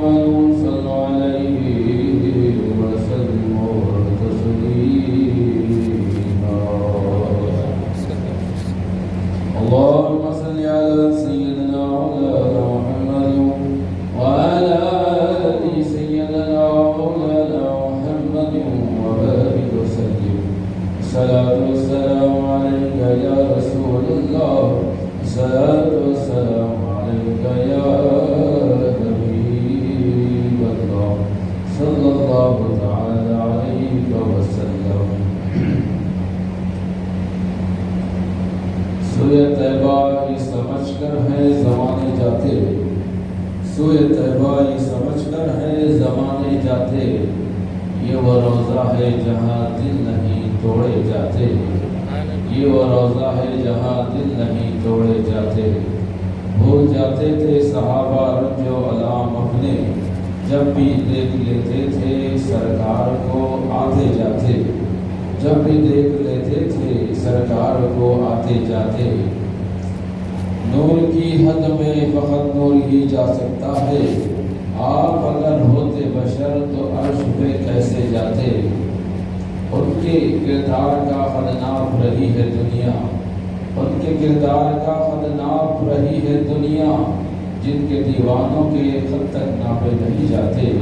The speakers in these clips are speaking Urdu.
آمنوا صلوا عليه وسلموا تسليما اللهم صل على سيدنا مولانا محمد وعلى آل سيدنا مولانا محمد وبارك وسلم الصلاة والسلام عليك يا رسول الله الصلاة والسلام عليك يا حبيب الله صلى الله تعالى عليك وسلم سوئے طیبہ یہ سمجھ کر ہے زمانے جاتے سوئے طیبہ یہ سمجھ کر ہے زمانے جاتے یہ وہ روضہ ہے جہاں دل نہیں توڑے جاتے یہ وہ روضہ ہے جہاں دل نہیں توڑے جاتے بھول جاتے تھے صحابہ رنج و علام اپنے جب بھی دیکھ لیتے تھے سرکار کو آتے جاتے جب بھی دیکھ لیتے تھے سرکار کو آتے جاتے نور کی حد میں فقط نور ہی جا سکتا ہے آپ اگر ہوتے بشر تو عرش پہ کیسے جاتے ان کے کردار کا خد ناپ رہی ہے دنیا ان کے کردار کا خد ناپ رہی ہے دنیا جن کے دیوانوں کے خط تک ناپے نہیں جاتے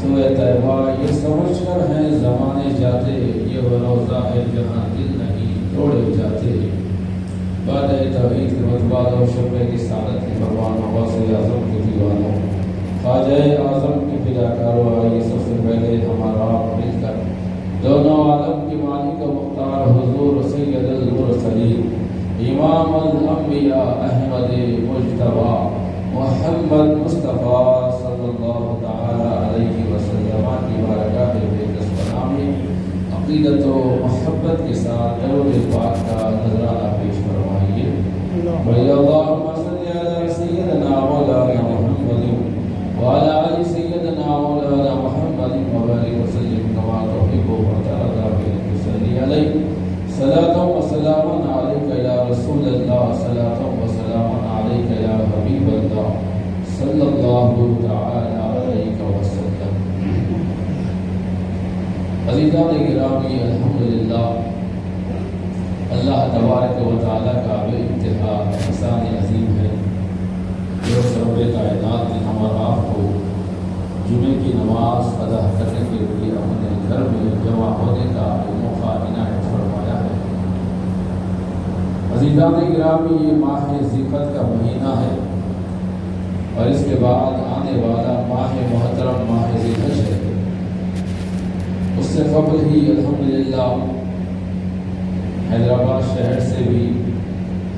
سوئے طیبہ یہ سمجھ کر ہیں زمانے جاتے یہ وہ روضہ ہے جہاں دل نہیں توڑے جاتے بعد توحید کے مطبعات و شبہ کی سعادت کے پروانوں غوث اعظم کے دیوانوں خواجہ اعظم کے فداکاروں آئیے سب سے پہلے ہمارا مل کر دونوں عالم کی مالک و مختار حضور سید المرسلین امام الانبیاء احمد مجتبی محمد مصطفیٰ صلی اللہ تعالی علیہ وسلم کی بارگاہ بےکس پناہ میں عقیدت و محبت کے ساتھ درود پاک کا نذرانہ پیش فرمائیے بھائی اللہم صلی علی سیدنا مولانا محمد وعلى آل سيدنا مولانا محمد وبارك وسلم كما تحب وترضى وصلي عليه صلاة وسلام عليك يا رسول الله صلاة وسلام عليك يا حبيب الله صلى الله تعالى عليك وسلم عزیزان گرامی الحمدللہ اللہ تبارک و تعالی کا بے انتہا احسان عظیم ہے جو رب کائنات نے ہم اور آپ کو جمعے کی نماز ادا کرنے کے لیے اپنے گھر میں جمع ہونے کا موقع عنایت فرمایا ہے عزیزان گرامی یہ ماہ ذیقعد کا مہینہ ہے اور اس کے بعد آنے والا ماہ محترم ماہ ذیحج ہے اس سے قبل ہی الحمدللہ حیدرآباد شہر سے بھی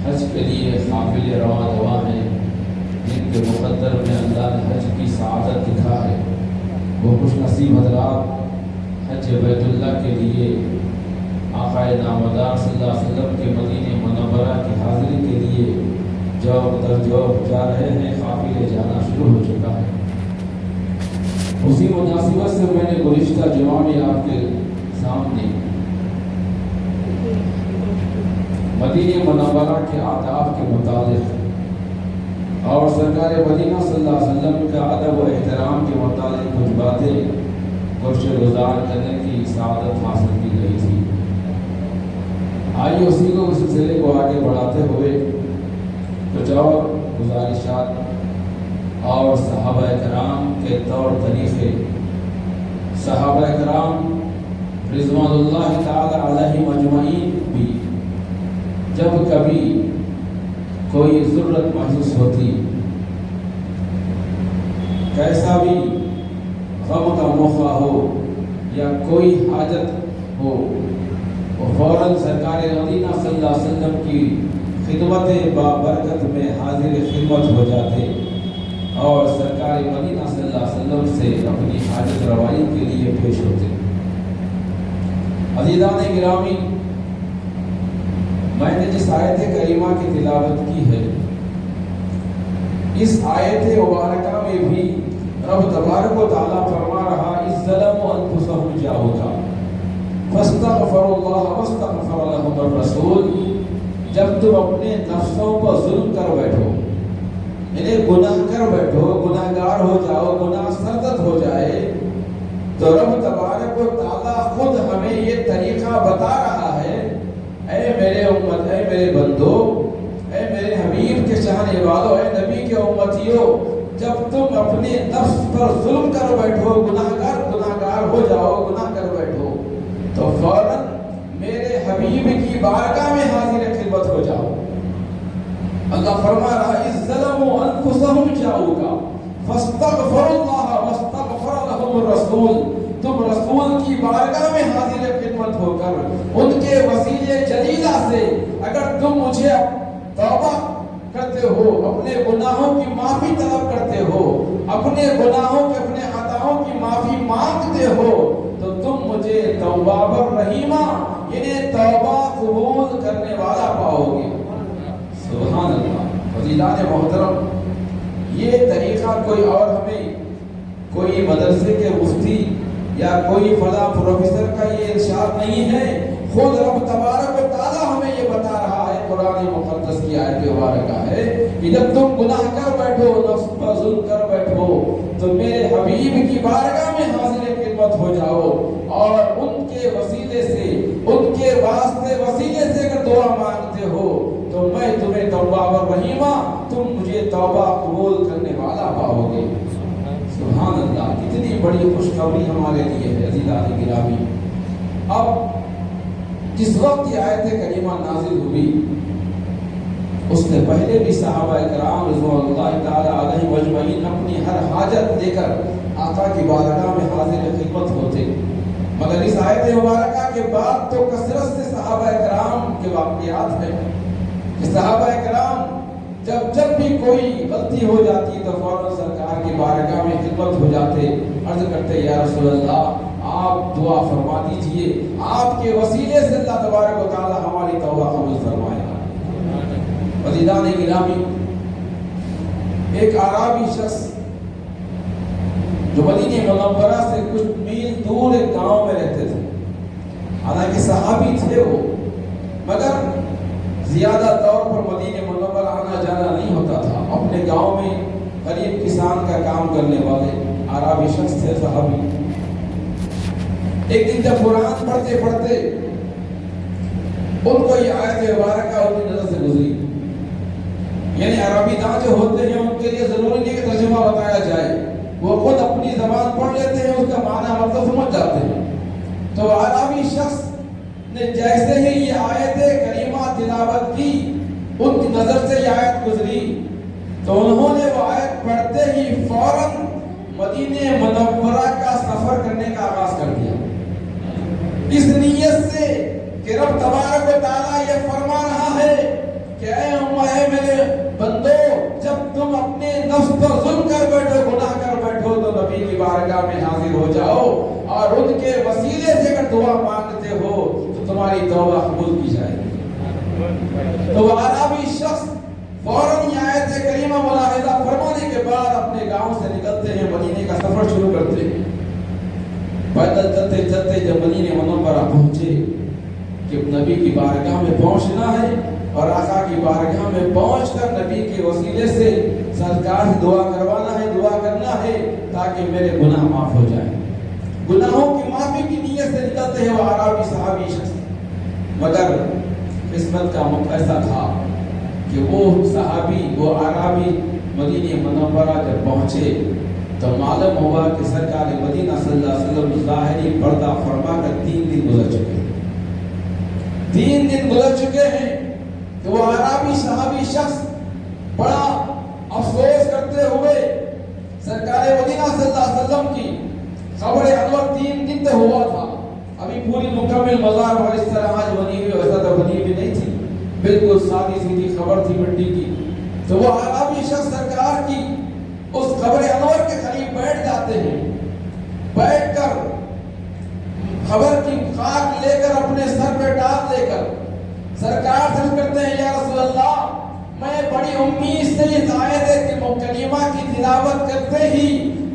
حج کے لیے قافلے رواں دوا ہیں جن کے مقدر میں اللہ نے حج کی سعادت دکھا ہے وہ خوش نصیب حضرات حج بیت اللہ کے لیے آقا نامدار صلی اللہ علیہ وسلم کے مدینہ منورہ کی حاضری کے لیے جوب در جوب جا رہے ہیں قافلے جانا شروع ہو چکا ہے اسی مناسبت سے میں نے گزشتہ جمعہ میں آپ کے سامنے مدینہ منورہ کے آداب کے متعلق اور سرکار مدینہ صلی اللہ علیہ وسلم کا ادب و احترام کے متعلق کچھ باتیں گوشت گزار کرنے کی سعادت حاصل کی گئی تھی آئیے اسی کو سلسلے کو آگے بڑھاتے ہوئے کچھ اور گزارشات اور صحابہ کرام کے طور طریقے صحابہ کرام رضوان اللہ تعالی علیہم اجمعین بھی جب کبھی کوئی ضرورت محسوس ہوتی کیسا بھی غم کا موقع ہو یا کوئی حاجت ہو وہ فوراً سرکار مدینہ صلی اللہ علیہ وسلم کی خدمت بابرکت میں حاضر خدمت ہو جاتے اور سرکار مدینہ صلی اللہ علیہ وسلم سے اپنی حاجت روائی کے لیے پیش ہوتے عزیزان گرامی میں نے جس آیت کریمہ کی تلاوت کی ہے اس آیت مبارکہ میں بھی رب تبارک و تعالیٰ فرما رہا اذ ظلموا انفسهم جاءوک فاستغفروا اللہ واستغفر لهم الرسول جب تم اپنے نفسوں پر ظلم کر بیٹھو یعنی گناہ کر بیٹھو، گناہگار ہو جاؤ، گناہ سرزد ہو جائے تو رب تبارک و تعالیٰ خود ہمیں یہ طریقہ بتا رہا ہے، اے میرے امت، اے میرے بندو، اے میرے حبیب کے چاہنے والوں، اے نبی کے امتیوں، جب تم اپنے نفس پر ظلم کر بیٹھو، گناہگار ہو جاؤ، گناہ کر بیٹھو تو فوراً میرے حبیب کی بارگاہ میں حاضر خدمت ہو جاؤ۔ اللہ فرما رہا ہے اِذ ظَلَمُوا أَنفُسَهُمْ جَاءُوكَ فَاسْتَغْفَرُوا اللَّهَ وَاسْتَغْفَرَ لَهُمُ الرَّسُولُ، تم رسول کی بارگاہ میں حاضر خدمت ہو کر ان کے وسیلے جلیلہ سے اگر تم مجھے توبہ کرتے ہو، اپنے گناہوں کی معافی طلب کرتے ہو، اپنے گناہوں کے، اپنے خطاؤں کی معافی مانگتے ہو تو تم مجھے تواب الرحیمہ یعنی توبہ قبول کرنے والا پاؤ گے۔ سبحان اللہ۔ عزیزان محترم، یہ طریقہ کوئی اور ہمیں کوئی مدرسے کے مفتی یا کوئی فلاں پروفیسر کا یہ ارشاد نہیں ہے، خود رب تبارک و تعالیٰ ہمیں یہ بتا رہا ہے، قرآن مقدس کی آیت مبارکہ ہے کہ جب تم گناہ کر بیٹھو، نفس پر ظلم کر بیٹھو تو میرے حبیب کی بارگاہ میں حاضر خدمت ہو جاؤ اور ان کے وسیلے سے، ان کے واسطے وسیلے سے اگر دعا مانگتے ہو تو میں تمہیں تواب الرحیمہ، تم مجھے توبہ قبول کرنے والا پاؤ گے۔ سبحان اللہ، کتنی بڑی خوشخبری ہمارے لیے ہے عزیزان گرامی۔ اب جس وقت یہ آیت کریمہ نازل ہوئی اس سے پہلے بھی صحابہ کرام رضوان اللہ تعالی علیہم اجمعین اپنی ہر حاجت لے کر آقا کی بارگاہ میں حاضر خدمت ہوتے، مگر اس آیت مبارکہ کے بعد تو کثرت سے صحابہ کرام کے واقعات ہیں کہ صحابہ کرام جب بھی کوئی غلطی ہو جاتی تو فوراً سرکار کی بارگاہ میں خدمت ہو جاتے، عرض کرتے یا رسول اللہ آپ دعا فرما دیجئے، آپ کے وسیلے سے اللہ تبارک و تعالی ہماری توبہ قبول فرمائے گا۔ عزیزان گرامی، ایک اعرابی شخص جو مدینہ منورہ سے کچھ میل دور ایک گاؤں میں رہتے تھے، حالانکہ صحابی تھے وہ، مگر زیادہ طور پر مدینہ منورہ آنا جانا نہیں ہوتا تھا، اپنے گاؤں میں قریب کسان کا کام کرنے والے اعرابی شخص تھے، صحابی۔ ایک دن جب قرآن پڑھتے پڑھتے ان کو یہ آیت مبارکہ ان کی نظر سے گزری، یعنی عربی داں جو ہوتے ہیں ان کے لیے ضروری نہیں کہ ترجمہ بتایا جائے، وہ خود اپنی زبان پڑھ لیتے ہیں، اس کا معنی مطلب سمجھ جاتے ہیں۔ تو عربی شخص نے جیسے ہی یہ آیت کریمہ تلاوت کی، ان کی نظر سے یہ آیت گزری تو انہوں نے وہ آیت پڑھتے ہی فوراً مدینہ منورہ کا سفر کرنے کا آغاز کر دیا، اس نیت سے کہ رب تبارک و تعالیٰ یہ فرما رہا ہے کہ اے میرے بندو، جب تم اپنے نفس پر ظلم کر بیٹھو، گناہ کر بیٹھو تو نبی کی بارگاہ میں حاضر ہو جاؤ اور ان کے وسیلے سے اگر دعا مانگتے ہو تو تمہاری توبہ قبول کی جائے گی۔ تو وہ عربی شخص فوراً یہ آیت کریمہ ملاحظہ فرمانے کے بعد اپنے گاؤں سے نکلتے ہیں، مدینے کا سفر شروع کرتے ہیں۔ پیدل چلتے چلتے جب مدینہ منورہ پہنچے کہ نبی کی بارگاہ میں پہنچنا ہے اور آقا کی بارگاہ میں پہنچ کر نبی کے وسیلے سے سرکار سے دعا کروانا ہے، دعا کرنا ہے تاکہ میرے گناہ معاف ہو جائیں۔ گناہوں کی معافی کی نیت سے نکلتے ہیں وہ عربی صحابی شخص، مگر قسمت کا مقصد ایسا تھا کہ وہ صحابی، وہ عربی مدینہ منورہ جب پہنچے تو معلوم ہوا کہ سرکار مدینہ صلی اللہ علیہ وسلم ظاہری پردہ فرما کر 3 دن گزر چکے ہیں، 3 دن گزر چکے ہیں۔ تو وہ عربی صحابی شخص بڑا افسوس کرتے ہوئے سرکار مدینہ صلی اللہ علیہ وسلم کی قبر انور 3 دن تو ہوا تھا، ابھی پوری مکمل مزار اور اس طرح آج بنی ہوئی ویسا تو بنی ہوئی نہیں تھی، بالکل سادی سیدھی خبر تھی مٹی کی۔ تو وہ عربی شخص سرکار کی اس قبر انور کے قریب بیٹھ جاتے ہیں، بیٹھ کر خبر کی خاک لے کر اپنے سر پہ ڈال لے کر سرکار سے کرتے ہیں یا رسول اللہ، میں بڑی امید سے اس آیت کریمہ کی تلاوت کرتے ہی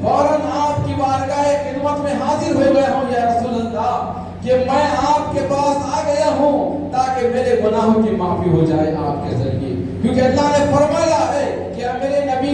فوراً آپ کی بارگاہ خدمت میں حاضر ہو گیا ہوں یا رسول اللہ، کہ میں آپ کے پاس آ گیا ہوں تاکہ میرے گناہوں کی معافی ہو جائے آپ کے ذریعے، کیونکہ اللہ نے فرمایا ہے کہ میرے نبی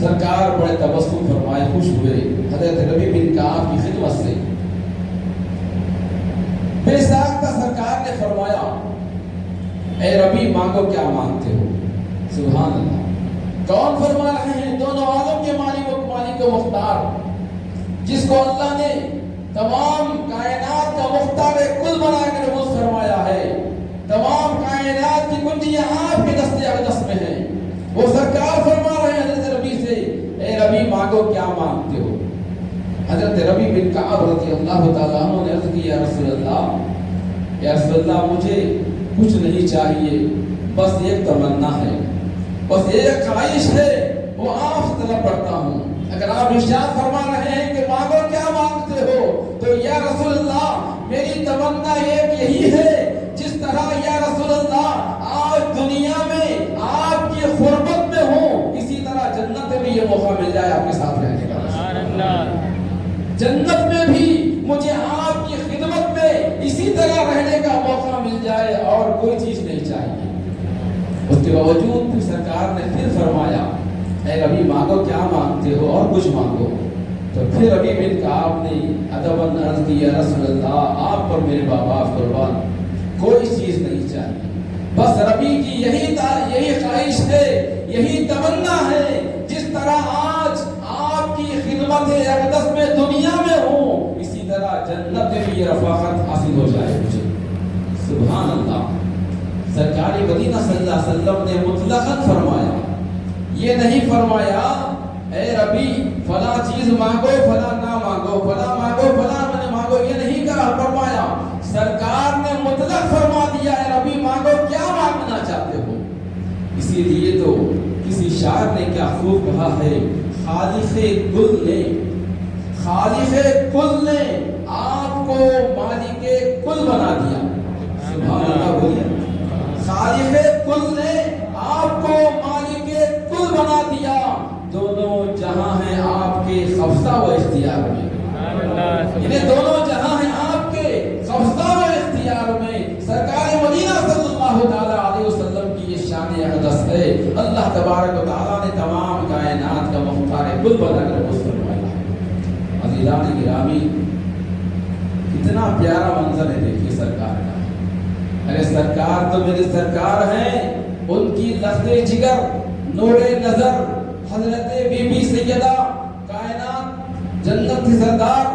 سرکار بڑے تبسم فرمائے، خوش ہوئے حضرت ربیع بن کعب کی خدمت سے۔ بے ساختہ سرکار نے فرمایا اے ربیع مانگو کیا مانگتے ہو؟ سبحان اللہ، کون فرما رہے ہیں؟ دونوں عالم کے مالک و مختار، جس کو اللہ نے تمام کائنات کا مختار کل بنا کر رموز فرمایا ہے، تمام کائنات کی کنجیاں آپ کے دست اقدس میں ہیں، وہ سرکار فرما رہے ہیں حضرت ربیع سے اے ربیع مانگو کیا مانگتے ہو؟ حضرت ربیع بن کعب رضی اللہ تعالیٰ عنہ نے عرض کی یا رسول اللہ مجھے کچھ نہیں چاہیے، بس ایک تمنا ہے، بس ایک خواہش ہے، وہ آپ سے طلب کرتا ہوں۔ اگر آپ ارشاد فرما رہے ہیں کہ مانگو کیا مانگتے ہو تو یا رسول اللہ میری تمنا ایک یہی ہے، جس طرح یا رسول اللہ آج دنیا میں آپ کی قربت میں ہوں، اسی طرح جنت میں بھی یہ موقع مل جائے آپ کے ساتھ رہنے کا۔ جنت میں بھی مجھے آپ کی خدمت میں اسی طرح رہنے کا موقع مل جائے اور کوئی چیز نہیں چاہیے۔ اس کے باوجود بھی سرکار نے پھر فرمایا اے ربیع مانگو کیا مانگتے ہو اور کچھ مانگو۔ تو پھر ربیع بن کعب نے ادباً عرض کی یا رسول اللہ آپ پر میرے بابا قربان، کوئی چیز نہیں چاہیے، بس ربیع کی یہی خواہش ہے، یہی تمنا ہے، جس طرح آج آپ کی خدمت اقدس میں دنیا میں ہوں، اسی طرح جنت میں بھی یہ رفاقت حاصل ہو جائے مجھے۔ سبحان اللہ، سرکار مدینہ صلی اللہ علیہ وسلم نے مطلقاً فرمایا، یہ نہیں فرمایا اے ربیع فلاں چیز مانگو فلاں نہ مانگو، فلاں مانگو فلاں نہ مانگو، یہ نہیں کہا فرمایا، سرکار نے مطلق فرما دیا اے ربیع مانگو کیا مانگنا چاہتے ہو۔ اسی لیے تو کسی شاعر نے کیا خوب کہا ہے، خالق کل نے آپ کو مالک کل بنا دیا۔ سبحان اللہ بولیے، خالق کل نے آپ کو مالک کل بنا دیا، دونوں جہاں ہیں آپ کے قبضہ و اختیار میں، یعنی دونوں جہاں ہیں آپ کے قبضہ و اختیار میں۔ سرکار مدینہ صلی اللہ تعالیٰ علیہ وسلم کی یہ شان اقدس ہے، اللہ تبارک و تعالیٰ نے تمام کائنات کا مختار کل بنا کر اس فرمایا۔ عزیزان گرامی، کتنا پیارا منظر ہے، دیکھیے سرکار کا۔ ارے سرکار تو میرے سرکار ہیں، ان کی لخت جگر نور نظر حضرت بی بی سیدہ کائنات جنت کی سردار،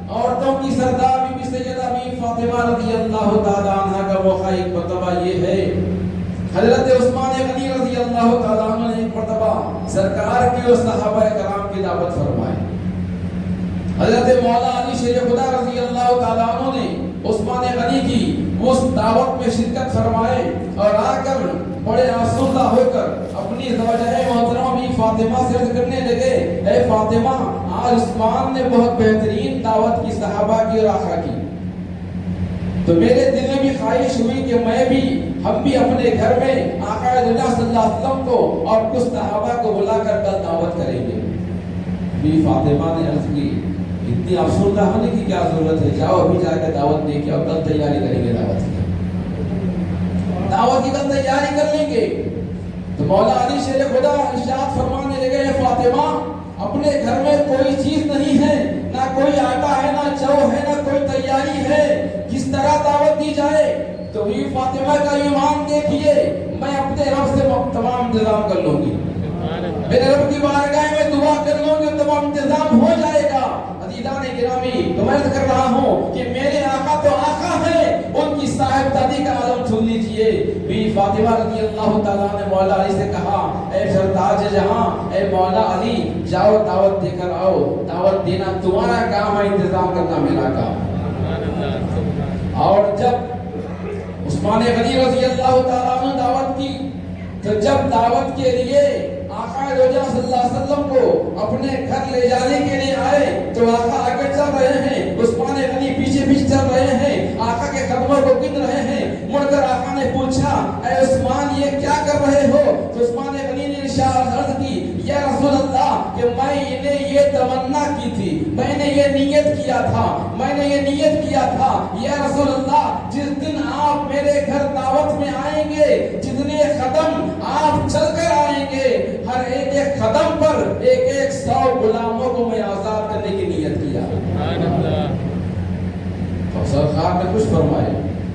عورتوں کی سردار بی بی سیدہ بی فاطمہ رضی اللہ تعالیٰ عنہ کا موقع ایک مرتبہ یہ ہے، حضرت عثمان غنی رضی اللہ تعالیٰ عنہ نے ایک مرتبہ سرکار کی اور صحابہ کرام کی دعوت فرمائی۔ حضرت مولا علی شیر خدا رضی اللہ تعالیٰ عنہ نے عثمان غنی کی اس دعوت میں شرکت فرمائے اور آ کر بڑے آسودہ ہو کر اپنی زوجہ محترمہ بی فاطمہ سے عرض کرنے لگے اے فاطمہ، آج عثمان نے بہت بہترین دعوت کی صحابہ کی اور آقا کی، تو میرے دل میں بھی خواہش ہوئی کہ میں بھی ہم بھی اپنے گھر میں آقا دنیا صلی اللہ علیہ وسلم کو اور کچھ صحابہ کو بلا کر کل دعوت کریں گے۔ بی فاطمہ نے عرض کی اتنی افسردہ ہونے کی کیا ضرورت ہے، جاؤ ابھی جا کے دعوت دے کے اور کل تیاری کریں گے، دعوت کی کل تیاری کر لیں گے۔ تو مولا علی شیر خدا ارشاد فرمانے لگے اے فاطمہ، اپنے گھر میں کوئی چیز نہیں ہے، نہ کوئی آٹا ہے، نہ جو ہے، نہ کوئی تیاری ہے، کس طرح دعوت دی جائے؟ تو بی فاطمہ کا ایمان دیکھیے، میں اپنے رب سے تمام انتظام کر لوں گی، میرے رب کی بارگاہ میں دعا کر لوں گی، تمام انتظام ہو جائے گا۔ عزیزان گرامی، تو میں کر رہا ہوں کہ میرے آقا تو آقا ہے، ان کی صاحب دادی کا عالم سن لیجئے۔ بی فاطمہ رضی اللہ تعالیٰ نے مولا علی سے کہا اے سرتاج جہاں، اے مولا علی، جاؤ دعوت دے کر آؤ، دعوت دینا تمہارا کام ہے، انتظام کرنا میرا کام۔ اور جب عثمان غنی رضی اللہ تعالیٰ نے دعوت کی، تو جب دعوت کے لیے آقا روزہ صلی اللہ علیہ وسلم کو اپنے گھر لے جانے کے لیے آئے تو آقا آگے چل رہے ہیں، عثمان غنی پیچھے پیچھے چل رہے ہیں، آقا کے قدموں کو گن رہے ہیں۔ مڑ کر آقا نے پوچھا اے عثمان یہ کیا کر رہے ہو؟ تو عثمان غنی نے ارشاد عرض کی یا رسول اللہ کہ میں انہیں یہ تمنا کی تھی، میں نے یہ نیت کیا تھا یا رسول اللہ، جس دن آپ میرے گھر دعوت میں آئیں گے، جتنے قدم آپ چل کر آئیں گے، ہر ایک قدم پر 100 غلاموں کو میں آزاد کرنے کی نیت کیا۔ سرکار نے کچھ فرمائے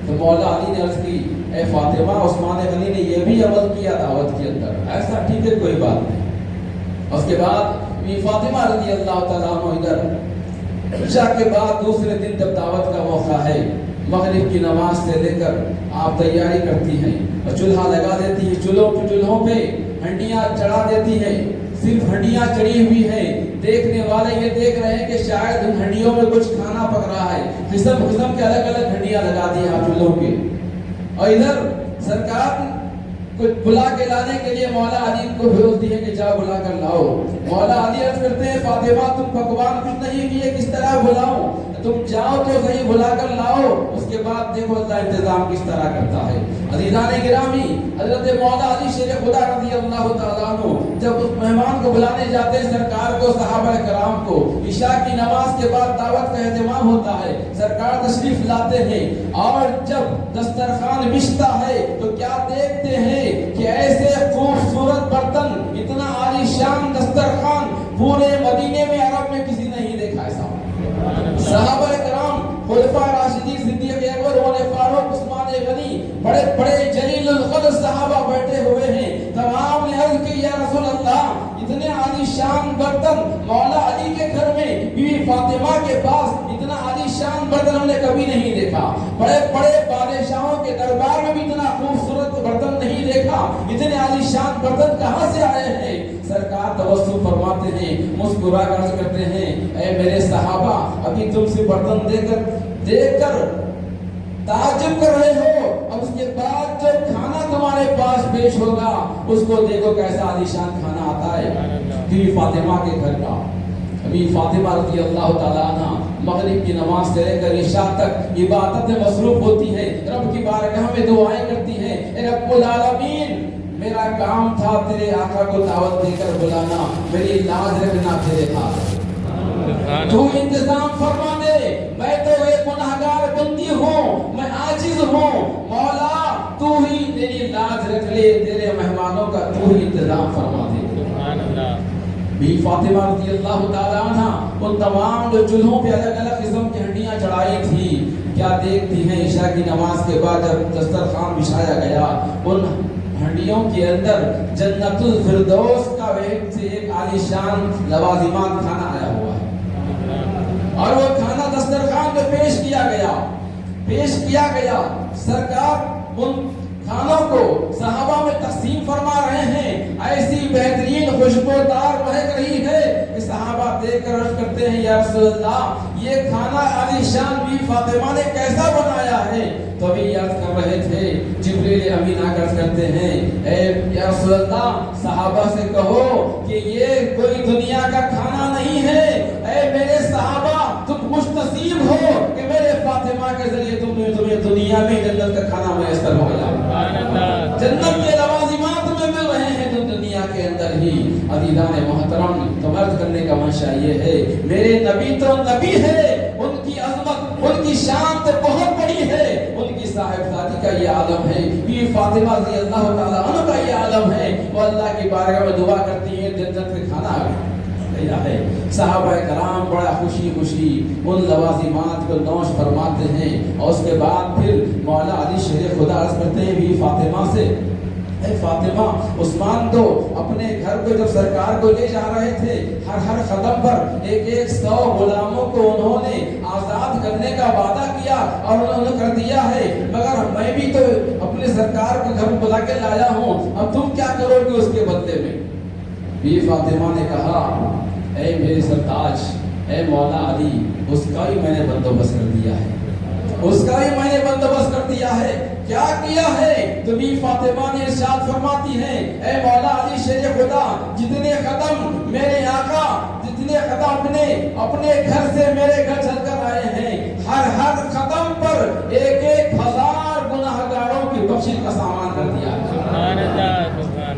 تو مولا علی نے عرض کی، اے فاطمہ، عثمان غنی نے یہ بھی عمل کیا دعوت کے اندر، ایسا ٹھیک ہے، کوئی بات نہیں۔ اس کے بعد فاطمہ رضی اللہ تعالیٰ عنہ ادھر عشاء کے بعد دوسرے دن جب دعوت کا موقع ہے، مغرب کی نماز سے لے کر آپ تیاری کرتی ہیں اور چولہا لگا دیتی ہیں، چولہوں پہ ہنڈیاں چڑھا دیتی ہیں، صرف ہنڈیاں چڑھی ہوئی ہیں، دیکھنے والے یہ دیکھ رہے ہیں کہ شاید ان ہنڈیوں میں کچھ کھانا پک رہا ہے، قسم کے الگ الگ ہنڈیاں لگا دی ہیں چولہوں کے، اور ادھر سرکار کچھ بلا کے لانے کے لیے مولا علی کو بھیجتی ہے کہ جاؤ بلا کر لاؤ۔ مولا علی عرض کرتے ہیں، فاطمہ تم پکوان کچھ نہیں کیے، کس طرح بلاؤں؟ تم جاؤ تو صحیح، بلا کر لاؤ، اس کے بعد دیکھو اللہ انتظام کس طرح کرتا ہے۔ عزیزان گرامی، حضرت مولا علی شیر خدا رضی اللہ تعالیٰ عنہ جب اس مہمان کو بلانے جاتے ہیں، سرکار کو، صحابہ کرام کو، عشاء کی نماز کے بعد دعوت کا اہتمام ہوتا ہے، سرکار تشریف لاتے ہیں، اور جب دسترخوان بچھتا ہے تو کیا دیکھتے ہیں کہ ایسے خوبصورت برتن، اتنا عالی شان دسترخوان پورے مدینے میں، عرب میں کسی نے نہیں دیکھا ایسا۔ صحابہ کرام، خلفاء راشدین، صدیق اکبر، عمر فاروق، عثمان غنی، بڑے بڑے جلیل القدر صحابہ بیٹھے ہوئے ہیں، تمام نے عرض کی، یا رسول اللہ، اتنے عالی شان برتن مولا علی کے گھر میں، بیوی فاطمہ کے پاس اتنا عالی شان برتن ہم نے کبھی نہیں دیکھا، بڑے بڑے بادشاہوں کے دربار میں بھی اتنا خوبصورت برتن نہیں دیکھا، اتنے عالی شان برتن کہاں سے آئے ہیں؟ سرکار تبسم فرماتے ہیں، مسکرا کر عرض کرتے ہیں، اے میرے صحابہ، ابھی تم سے برتن دیکھ کر تعجب کر رہے ہو، اب اس کے بعد جو کھانا تمہارے پاس پیش ہوگا اس کو دیکھو کیسا عالی شان کھانا آتا ہے۔ بیوی فاطمہ کے گھر کا، ابھی فاطمہ رضی اللہ تعالیٰ عنہ مغرب کی نماز سے لے کر عشاء تک عبادت میں مصروف ہوتی ہے، رب کی بارگاہ میں دعائیں کرتی ہیں، اے رب العالمین، میرا کام تھا تیرے آقا کو دعوت دے کر بلانا، میری لاج رکھنا تیرے ہاتھ، تو انتظام فرما دے، میں تو ایک گنہگار بندی ہوں، میں عاجز ہوں، مولا تو ہی میری لاج رکھ لے، تیرے مہمانوں کا تو ہی انتظام فرما دے۔ سبحان اللہ۔ بھی فاطمہ رضی اللہ تعالیٰ عنہ ان تمام جو چولہوں پہ الگ الگ قسم کی ہنڈیاں چڑھائی تھی، کیا دیکھتی ہیں عشاء کی نماز کے بعد جب دسترخوان بچھایا گیا، ان ہنڈیوں کے اندر جنت الفردوس کا ایک سے ایک عالی شان لوازمات کھانا آیا ہوا ہے، اور وہ کھانا دسترخوان پہ پیش کیا گیا، سرکار ان کھانوں کو صحابہ میں تقسیم فرما رہے ہیں، ایسی بہترین خوشبودار مہک رہی ہے کہ صحابہ دیکھ کر عرض کرتے ہیں، یا رسول اللہ، یہ کھانا عالی شان بھی فاطمہ نے کیسا بنایا ہے؟ تو ابھی یاد کر رہے تھے، جبریل امین آ کر کہتے ہیں، اے یا رسول اللہ، صحابہ سے کہو کہ یہ کوئی دنیا کا کھانا نہیں ہے، اے میرے صحابہ، تم خوش نصیب ہو کہ میرے فاطمہ کے ذریعے تمہیں دنیا میں جنت کا کھانا میسر ہو گیا، جنت کے لوازمات میں مل رہے ہیں تو دنیا کے اندر ہی۔ عزیزان محترم، تو عرض کرنے کا منشا یہ ہے، میرے نبی تو نبی ہے، ان کی عظمت، ان کی شان تو بہت بڑی ہے، ان کی صاحبزادی کا یہ عالم ہے، بیوی فاطمہ رضی اللہ تعالیٰ عنہ کا یہ عالم ہے، وہ اللہ کی بارگاہ میں دعا کرتی ہیں، جنت کا کھانا ہے۔ صحابہ کرام بڑا خوشی ان لوازمات کو نوش فرماتے ہیں، اور اس کے بعد پھر مولا علی شیر خدا عرض کرتے ہیں بھی فاطمہ سے، اے فاطمہ، عثمان تو اپنے گھر کو جب سرکار کو لے جا رہے تھے، ہر قدم پر 100 غلاموں کو انہوں نے آزاد کرنے کا وعدہ کیا اور انہوں نے کر دیا ہے، مگر میں بھی تو اپنے سرکار کو گھر بلا کے لایا ہوں، اب تم کیا کرو گے اس کے بدلے میں؟ بی فاطمہ نے کہا، اے میرے سرتاج، اے مولا علی، اس کا ہی میں نے بندوبست کر دیا ہے، اس کا ہی میں نے بندوبست کر دیا ہے۔ کیا کیا ہے؟ تو بی فاطمہ نے ارشاد فرماتی ہیں، اے مولا علی شیر خدا، جتنے قدم میرے آقا، جتنے قدم اپنے گھر سے میرے گھر چل کر آئے ہیں، ہر قدم پر 1000 گناہگاروں کی بخشش کا سامان کر دیا ہے۔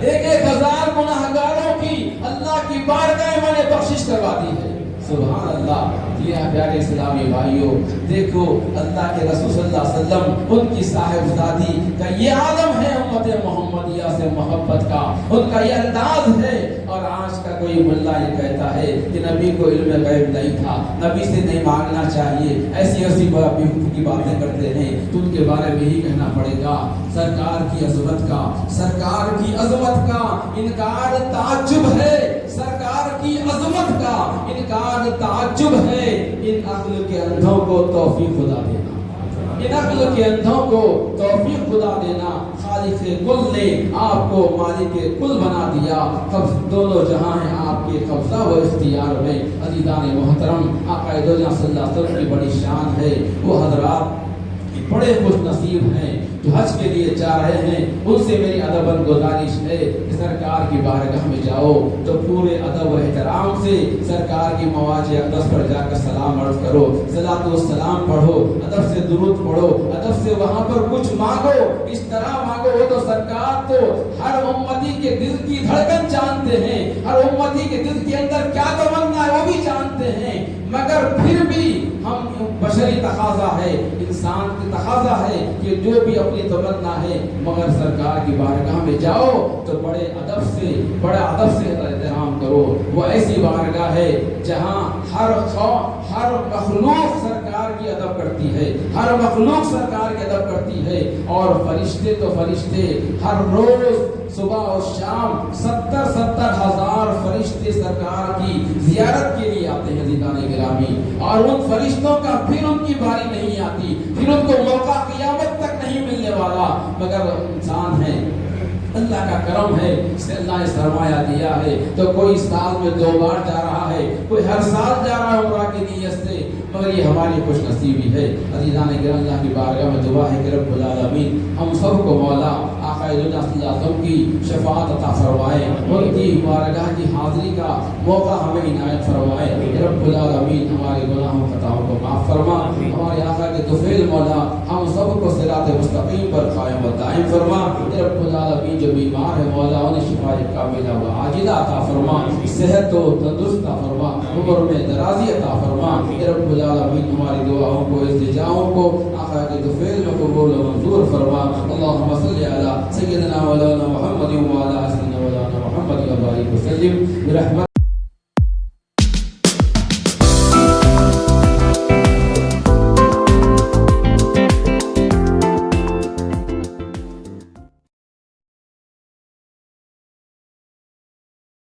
1000 گناہگاروں کی اللہ کی بارگاہ میں نے بخشش کروا دی ہے۔ سبحان اللہ۔ یہ پیارے اسلامی بھائیوں، دیکھو اللہ کے رسول صلی اللہ علیہ وسلم، ان کی صاحبزادی کا یہ عالم ہے امت محمدیہ سے محبت کا، ان کا یہ انداز ہے۔ اور آج کا کوئی ملا یہ کہتا ہے کہ نبی کو علم غیب نہیں تھا، نبی سے نہیں مانگنا چاہیے، ایسی ایسی بیوقوفی کی باتیں کرتے ہیں، تو ان کے بارے میں ہی کہنا پڑے گا سرکار کی عظمت کا، سرکار کی عظمت کا انکار تعجب ہے، سرکار کی عظمت کا انکار تعجب ہے۔ ان عقل کے اندھوں کو توفیق خدا دینا، ان عقل کے اندھوں کو توفیق خدا دینا۔ خالق کل نے آپ کو مالک کل بنا دیا، دونوں جہاں ہیں آپ کے قبضہ و اختیار میں۔ عزیزان محترم، آقا دو جہاں صلی اللہ علیہ وسلم کی بڑی شان ہے، وہ حضرات بڑے خوش نصیب ہیں جو حج کے لیے جا رہے ہیں، ان سے میری ادباً گزارش ہے کہ سرکار کی بارگاہ میں جاؤ تو پورے ادب و احترام سے سرکار کی مواضع اقدس پر جا کر سلام عرض کرو، صلاۃ و سلام پڑھو، ادب سے درود پڑھو، ادب سے وہاں پر کچھ مانگو، اس طرح مانگو۔ وہ تو سرکار تو ہر امتی کے دل کی دھڑکن جانتے ہیں، ہر امتی کے دل کے اندر کیا تمنا ہے وہ بھی جانتے ہیں، مگر پھر بھی ہم بشری تقاضا ہے، انسان کی تقاضا ہے کہ جو بھی اپنی تمنا ہے، مگر سرکار کی بارگاہ میں جاؤ تو بڑے ادب سے احترام کرو۔ وہ ایسی بارگاہ ہے جہاں ہر مخلوق سرکار کی ادب کرتی ہے، ہر مخلوق سرکار کی ادب کرتی ہے، اور فرشتے تو فرشتے ہر روز صبح اور شام 70 ہزار فرشتے سرکار کی زیارت کے لیے آتے ہیں عزیزان گرامی، اور ان فرشتوں کا پھر ان کی باری نہیں آتی، پھر ان کو موقع قیامت تک نہیں ملنے والا، مگر انسان ہے، اللہ کا کرم ہے، اسے اللہ نے سرمایہ دیا ہے، تو کوئی سال میں 2 بار جا رہا ہے، کوئی ہر سال جا رہا ہے عمرہ کی نیت سے، مگر یہ ہماری خوش نصیبی ہے۔ عزیزان گرامی، اللہ کی بارگاہ میں دعا ہے کہ رب العالمین ہم سب کو مولا آقا صلی اللہ علیہ وسلم کی شفاعت عطا فرمائے، ان کی بارگاہ کی حاضری کا موقع ہمیں عنایت فرمائے۔ رب العالمین ہمارے گناہوں خطاؤں کو معاف فرما، ہمارے آقا کے طفیل مولا ہم سب کو صراط مستقیم پر قائم و دائم فرما۔ رب العالمین جو بیمار ہے مولا انہیں شفا کاملہ و عاجلہ عطا فرما، صحت و تندرست عطا فرما، عمر میں درازی عطا فرما۔ رب العالمین ہماری دعاؤں کو، التجاؤں کو آقا کے طفیل میں قبول و منظور فرما۔ اللہم صلی علی سیدنا مولانا محمد وعلی آلہ سیدنا مولانا محمد وبارک وسلم برحمتک